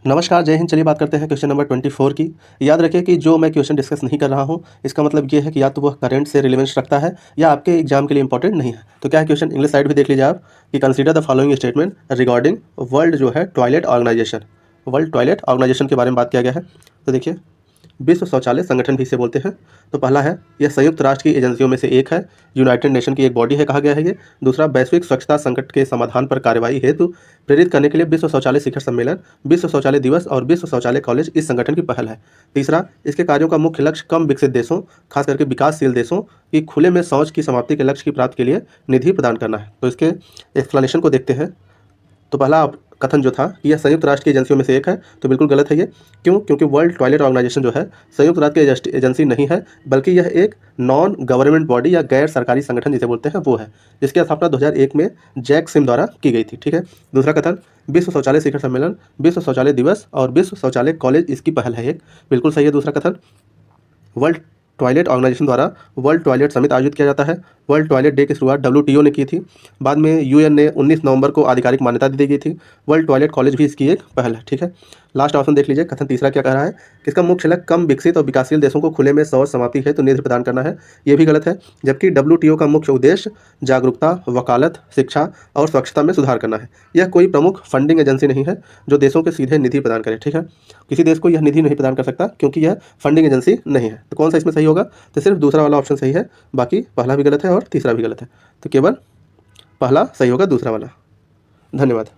नमस्कार, जय हिंद। चलिए बात करते हैं क्वेश्चन नंबर 24 की। याद रखिए कि जो मैं क्वेश्चन डिस्कस नहीं कर रहा हूँ, इसका मतलब ये है कि या तो वह करंट से रिलेवेंस रखता है या आपके एग्जाम के लिए इंपॉर्टेंट नहीं है। तो क्या है क्वेश्चन, इंग्लिश साइड भी देख लीजिए आप कि consider the following statement regarding world जो है toilet organisation. World toilet organisation के बारे में बात किया गया है। तो देखिए, विश्व शौचालय संगठन भी इसे बोलते हैं। तो पहला है, यह संयुक्त राष्ट्र की एजेंसियों में से एक है। यूनाइटेड नेशन की एक बॉडी है कहा गया है ये। दूसरा, वैश्विक स्वच्छता संकट के समाधान पर कार्रवाई हेतु प्रेरित करने के लिए विश्व शौचालय शिखर सम्मेलन, विश्व शौचालय दिवस और विश्व शौचालय कॉलेज इस संगठन की पहल है। तीसरा, इसके कार्यों का मुख्य लक्ष्य कम विकसित देशों, खास करके विकासशील देशों की खुले में शौच की समाप्ति के लक्ष्य की प्राप्ति के लिए निधि प्रदान करना है। तो इसके एक्सप्लेनेशन को देखते हैं। तो पहला कथन जो था कि यह संयुक्त राष्ट्र की एजेंसियों में से एक है, तो बिल्कुल गलत है ये। क्यों? क्योंकि वर्ल्ड टॉयलेट ऑर्गेनाइजेशन जो है संयुक्त राष्ट्र की एजेंसी नहीं है, बल्कि यह एक नॉन गवर्नमेंट बॉडी या गैर सरकारी संगठन जिसे बोलते हैं वो है, जिसकी स्थापना 2001 में जैक सिम द्वारा की गई थी। ठीक है। दूसरा कथन, विश्व शौचालय शिखर सम्मेलन, विश्व शौचालय दिवस और विश्व शौचालय कॉलेज इसकी पहल है एक, बिल्कुल सही है दूसरा कथन। वर्ल्ड टॉयलेट ऑर्गेनाइजेशन द्वारा वर्ल्ड टॉयलेट समिट आयोजित किया जाता है। वर्ल्ड टॉयलेट डे की शुरुआत WTO ने की थी। बाद में UN ने 19 नवंबर को आधिकारिक मान्यता दी गई थी। वर्ल्ड टॉयलेट कॉलेज भी इसकी एक पहल है। ठीक है। लास्ट ऑप्शन देख लीजिए, कथन तीसरा क्या कह रहा है कि इसका मुख्य लक्ष्य कम विकसित और विकासशील देशों को खुले में शौच समाप्ति है तो निधि प्रदान करना है। ये भी गलत है। जबकि WTO का मुख्य उद्देश्य जागरूकता, वकालत, शिक्षा और स्वच्छता में सुधार करना है। यह कोई प्रमुख फंडिंग एजेंसी नहीं है जो देशों के सीधे निधि प्रदान करे। ठीक है। किसी देश को यह निधि नहीं प्रदान कर सकता क्योंकि यह फंडिंग एजेंसी नहीं है। तो कौन सा इसमें सही होगा? तो सिर्फ दूसरा वाला ऑप्शन सही है, बाकी पहला भी गलत है और तीसरा भी गलत है। तो केवल पहला सही होगा, दूसरा वाला। धन्यवाद।